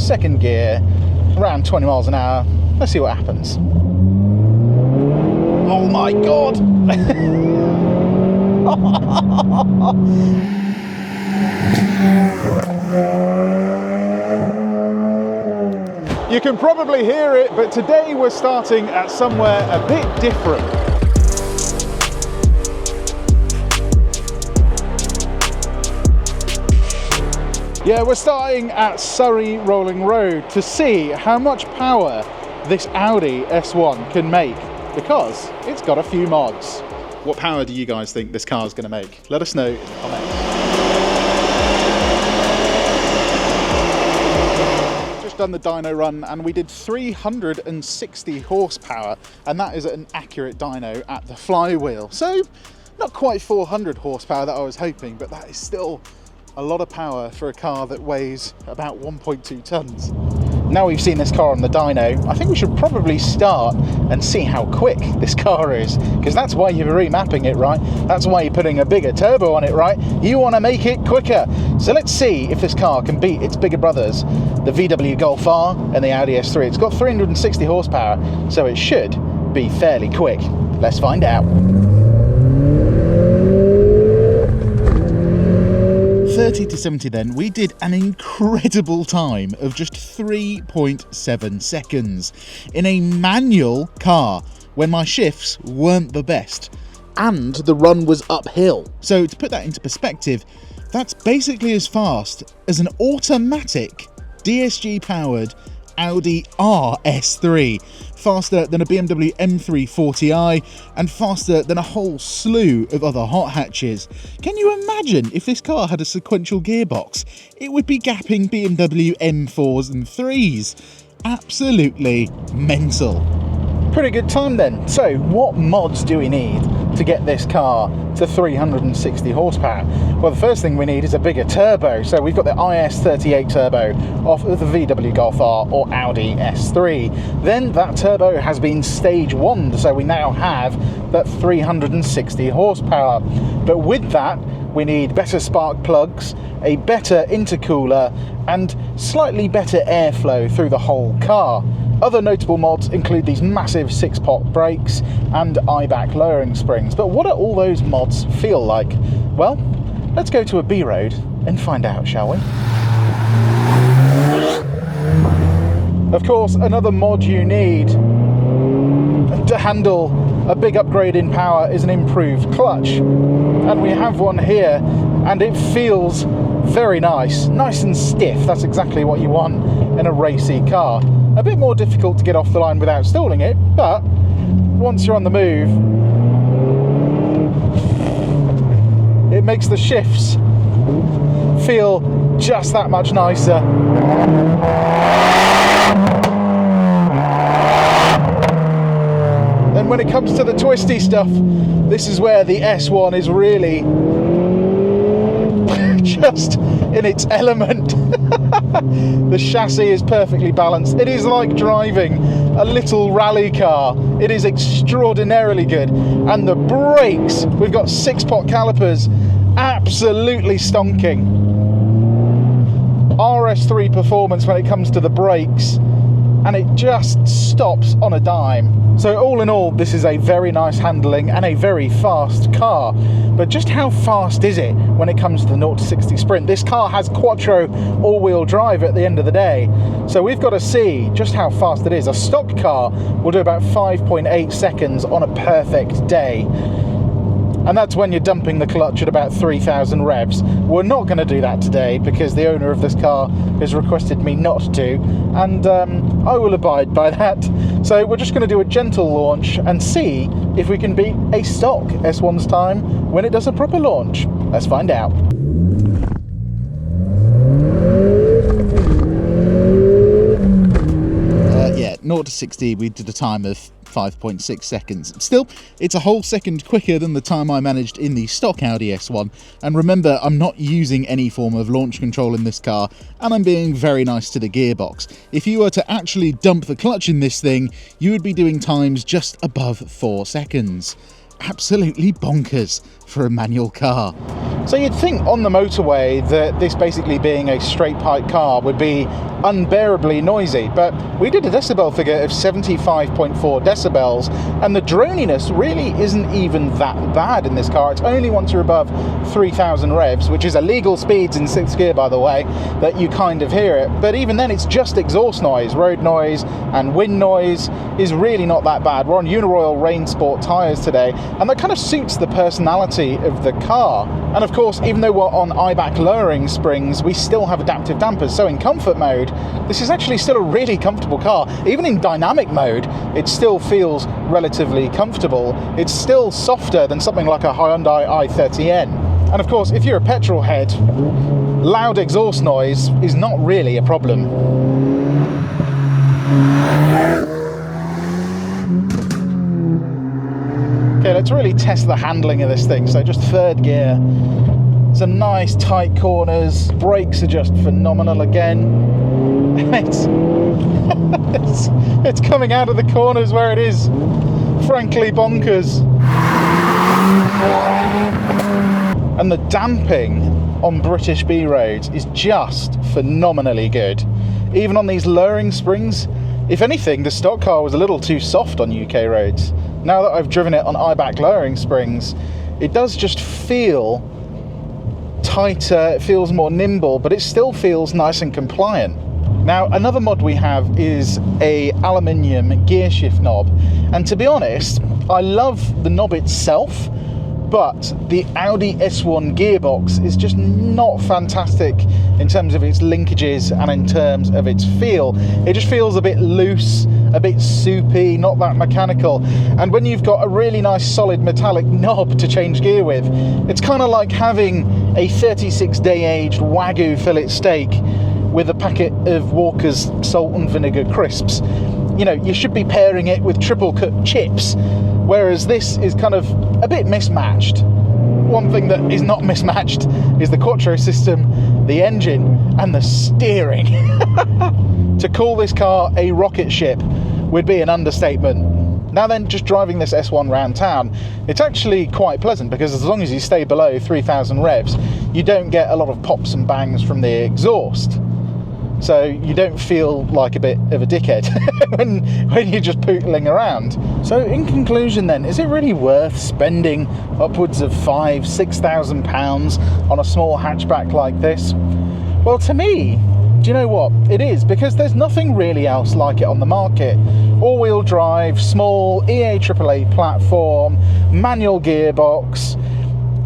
second gear, around 20 miles an hour. Let's see what happens. Oh my God! You can probably hear it, but today we're starting at somewhere a bit different. Yeah, we're starting at Surrey Rolling Road to see how much power this Audi S1 can make, because it's got a few mods. What power do you guys think this car is going to make? Let us know in the comments. Just done the dyno run and we did 360 horsepower, and that is an accurate dyno at the flywheel. So not quite 400 horsepower that I was hoping, but that is still a lot of power for a car that weighs about 1.2 tons. Now we've seen this car on the dyno, I think we should probably start and see how quick this car is, because that's why you're remapping it, right? That's why you're putting a bigger turbo on it, right? You want to make it quicker. So let's see if this car can beat its bigger brothers, the VW Golf R and the Audi S3. It's got 360 horsepower, so it should be fairly quick. Let's find out. 30 to 70 then, we did an incredible time of just 3.7 seconds in a manual car when my shifts weren't the best and the run was uphill. So to put that into perspective, that's basically as fast as an automatic DSG powered Audi RS3, faster than a BMW M340i and faster than a whole slew of other hot hatches. Can you imagine if this car had a sequential gearbox? It would be gapping BMW M4s and 3s. Absolutely mental. Pretty good time then. So what mods do we need to get this car to 360 horsepower? Well, the first thing we need is a bigger turbo. So we've got the IS38 turbo off of the VW Golf R or Audi S3. Then that turbo has been stage 1, so we now have that 360 horsepower. But with that, we need better spark plugs, a better intercooler, and slightly better airflow through the whole car. Other notable mods include these massive 6-pot brakes and eye-back lowering springs. But what do all those mods feel like? Well, let's go to a B road and find out, shall we? Of course, another mod you need to handle a big upgrade in power is an improved clutch. And we have one here, and it feels very nice. Nice and stiff, that's exactly what you want in a racy car. A bit more difficult to get off the line without stalling it, but once you're on the move, it makes the shifts feel just that much nicer. Then when it comes to the twisty stuff, this is where the S1 is really just in its element. The chassis is perfectly balanced. It is like driving a little rally car. It is extraordinarily good. And the brakes, we've got 6-pot calipers, absolutely stonking. RS3 performance when it comes to the brakes, and it just stops on a dime. So all in all, this is a very nice handling and a very fast car. But just how fast is it when it comes to the 0 to 60 sprint? This car has quattro all-wheel drive at the end of the day. So we've got to see just how fast it is. A stock car will do about 5.8 seconds on a perfect day. And that's when you're dumping the clutch at about 3,000 revs. We're not going to do that today because the owner of this car has requested me not to, and I will abide by that. So we're just going to do a gentle launch and see if we can beat a stock S1's time when it does a proper launch. Let's find out. Yeah, 0 to 60 we did a time of 5.6 seconds. Still, it's a whole second quicker than the time I managed in the stock Audi S1. And remember, I'm not using any form of launch control in this car, and I'm being very nice to the gearbox. If you were to actually dump the clutch in this thing, you would be doing times just above 4 seconds. Absolutely bonkers. for a manual car. So you'd think on the motorway that this basically being a straight pipe car would be unbearably noisy, but we did a decibel figure of 75.4 decibels, and the droniness really isn't even that bad in this car. It's only once you're above 3,000 revs, which is illegal speeds in 6th gear, by the way, that you kind of hear it. But even then, it's just exhaust noise. Road noise and wind noise is really not that bad. We're on Uniroyal Rain Sport tyres today, and that kind of suits the personality of the car. And of course, even though we're on IBAC lowering springs, we still have adaptive dampers. So in comfort mode, this is actually still a really comfortable car. Even in dynamic mode, it still feels relatively comfortable. It's still softer than something like a Hyundai i30N. And of course, if you're a petrol head, loud exhaust noise is not really a problem. Okay, let's really test the handling of this thing. So just 3rd gear. Some nice tight corners. Brakes are just phenomenal again. It's coming out of the corners where it is frankly bonkers. And the damping on British B roads is just phenomenally good. Even on these lowering springs, if anything, the stock car was a little too soft on UK roads. Now that I've driven it on IBAC lowering springs, it does just feel tighter, it feels more nimble, but it still feels nice and compliant. Now, another mod we have is a aluminium gear shift knob, and to be honest, I love the knob itself, but the Audi S1 gearbox is just not fantastic in terms of its linkages and in terms of its feel. It just feels a bit loose, a bit soupy, not that mechanical. And when you've got a really nice solid metallic knob to change gear with, it's kind of like having a 36-day aged Wagyu fillet steak with a packet of Walker's salt and vinegar crisps. You know, you should be pairing it with triple cut chips, whereas this is kind of a bit mismatched. One thing that is not mismatched is the Quattro system, the engine, and the steering. To call this car a rocket ship would be an understatement. Now then, just driving this S1 round town, it's actually quite pleasant, because as long as you stay below 3,000 revs, you don't get a lot of pops and bangs from the exhaust. So you don't feel like a bit of a dickhead when you're just pootling around. So in conclusion then, is it really worth spending upwards of £5,000-6,000 on a small hatchback like this? Well, to me, do you know what? It is, because there's nothing really else like it on the market. All-wheel drive, small, EA AAA platform, manual gearbox.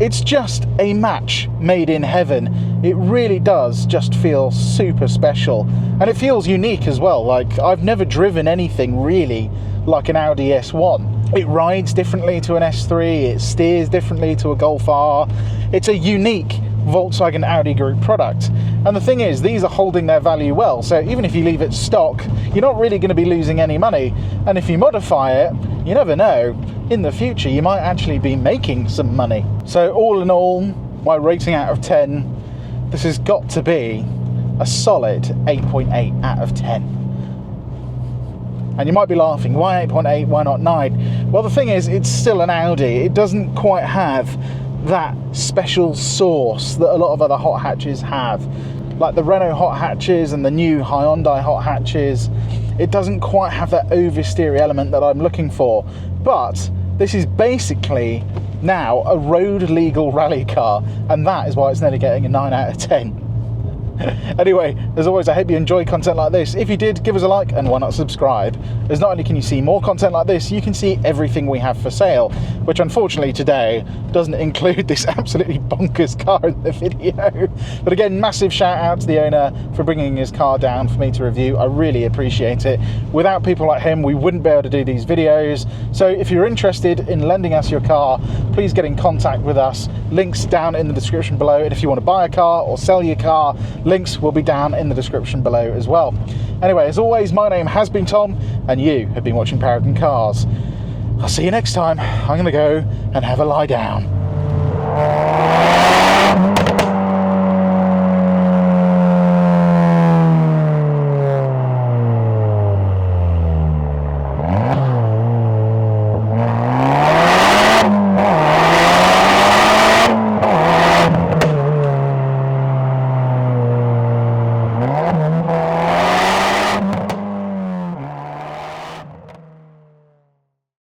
It's just a match made in heaven. It really does just feel super special, and it feels unique as well. Like, I've never driven anything really like an Audi S1. It rides differently to an S3, it steers differently to a Golf R. It's a unique Volkswagen Audi Group product. And the thing is, these are holding their value well, so even if you leave it stock, you're not really going to be losing any money. And if you modify it, you never know, in the future you might actually be making some money. So all in all, my rating out of 10, this has got to be a solid 8.8 out of 10. And you might be laughing, why 8.8, why not 9? Well, the thing is, it's still an Audi. It doesn't quite have that special sauce that a lot of other hot hatches have. Like the Renault hot hatches and the new Hyundai hot hatches, it doesn't quite have that oversteery element that I'm looking for. But this is basically now a road legal rally car, and that is why it's nearly getting a 9 out of 10. Anyway, as always, I hope you enjoy content like this. If you did, give us a like, and why not subscribe, as not only can you see more content like this, you can see everything we have for sale, which unfortunately today doesn't include this absolutely bonkers car in the video. But again, massive shout out to the owner for bringing his car down for me to review. I really appreciate it. Without people like him, we wouldn't be able to do these videos. So if you're interested in lending us your car, please get in contact with us. Links down in the description below, and if you want to buy a car or sell your car, links will be down in the description below as well. Anyway, as always, my name has been Tom, and you have been watching Paragon Cars. I'll see you next time. I'm going to go and have a lie down.